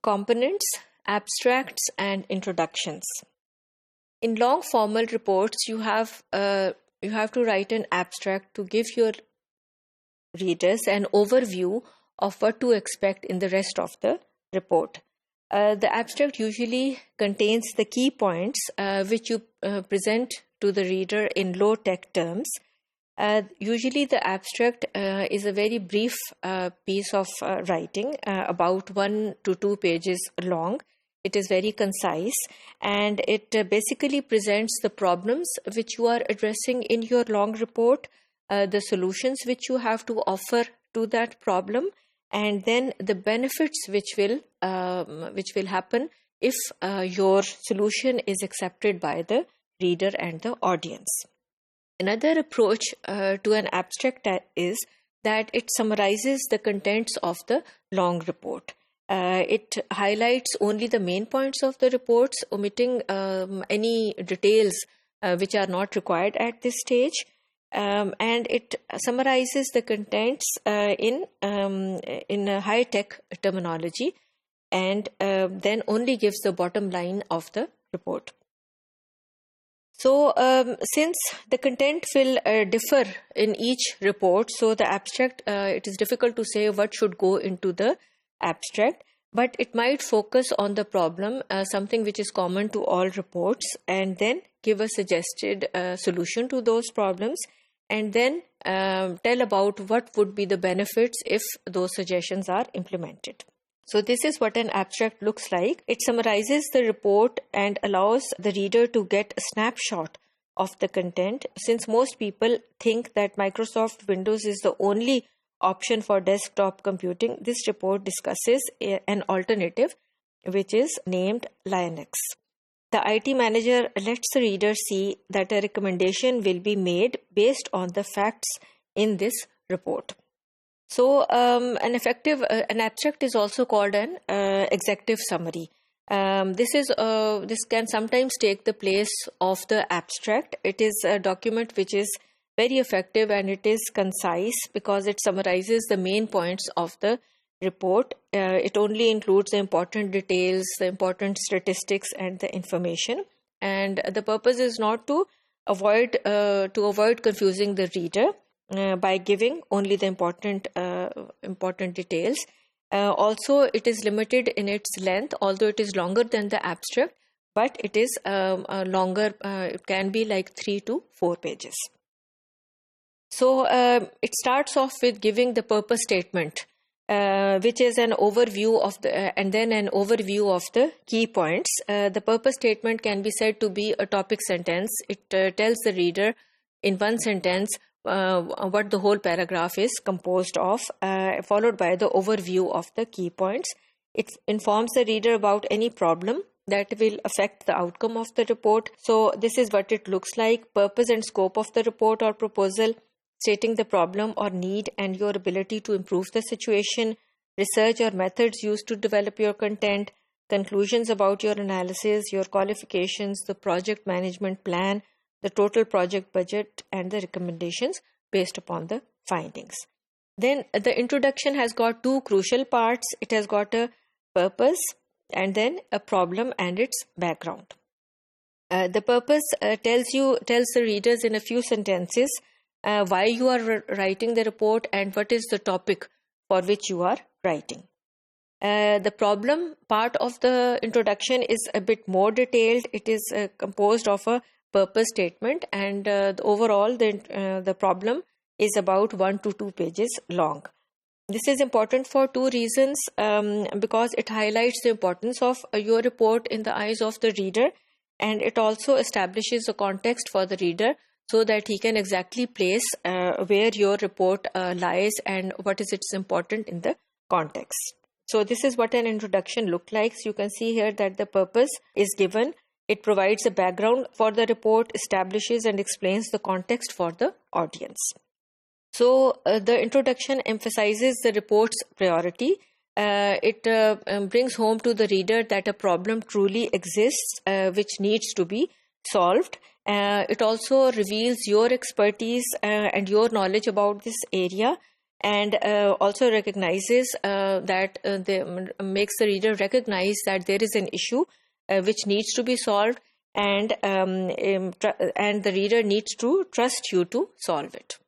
components, abstracts, and introductions. In long formal reports, you have to write an abstract to give your readers an overview of what to expect in the rest of the report. The abstract usually contains the key points which you present to the reader in low-tech terms. Usually the abstract is a very brief piece of writing, about 1 to 2 pages long. It is very concise, and it basically presents the problems which you are addressing in your long report, the solutions which you have to offer to that problem, and then the benefits which will happen if your solution is accepted by the reader and the audience. Another approach to an abstract is that it summarizes the contents of the long report. It highlights only the main points of the reports, omitting any details which are not required at this stage. And it summarizes the contents in a high-tech terminology, and then only gives the bottom line of the report. So since the content will differ in each report, so the abstract, it is difficult to say what should go into the abstract, but it might focus on the problem, something which is common to all reports, and then give a suggested solution to those problems, and then tell about what would be the benefits if those suggestions are implemented. So this is what an abstract looks like. It summarizes the report and allows the reader to get a snapshot of the content. Since most people think that Microsoft Windows is the only option for desktop computing, this report discusses an alternative which is named Linux. The IT manager lets the reader see that a recommendation will be made based on the facts in this report. So an abstract is also called an executive summary. This can sometimes take the place of the abstract. It is a document which is very effective, and it is concise because it summarizes the main points of the report. It only includes the important details, the important statistics, and the information. And the purpose is not to avoid confusing the reader by giving only the important details. Also, it is limited in its length, although it is longer than the abstract, but it is longer. It can be like 3 to 4 pages. So it starts off with giving the purpose statement, which is an overview of and then an overview of the key points. The purpose statement can be said to be a topic sentence. It tells the reader in one sentence what the whole paragraph is composed of, followed by the overview of the key points. It informs the reader about any problem that will affect the outcome of the report. So this is what it looks like: purpose and scope of the report or proposal, stating the problem or need and your ability to improve the situation, research or methods used to develop your content, conclusions about your analysis, your qualifications, the project management plan, the total project budget, and the recommendations based upon the findings. Then the introduction has got 2 crucial parts. It has got a purpose and then a problem and its background. The purpose tells the readers in a few sentences why you are writing the report and what is the topic for which you are writing. The problem part of the introduction is a bit more detailed. It is composed of a purpose statement, and overall the problem is about 1 to 2 pages long. This is important for 2 reasons, because it highlights the importance of your report in the eyes of the reader, and it also establishes a context for the reader so that he can exactly place where your report lies and what is its important in the context. So this is what an introduction looks like. So you can see here that the purpose is given. It provides a background for the report, establishes and explains the context for the audience. So the introduction emphasizes the report's priority. It brings home to the reader that a problem truly exists which needs to be solved. It also reveals your expertise and your knowledge about this area. and also recognizes that makes the reader recognize that there is an issue which needs to be solved, and the reader needs to trust you to solve it.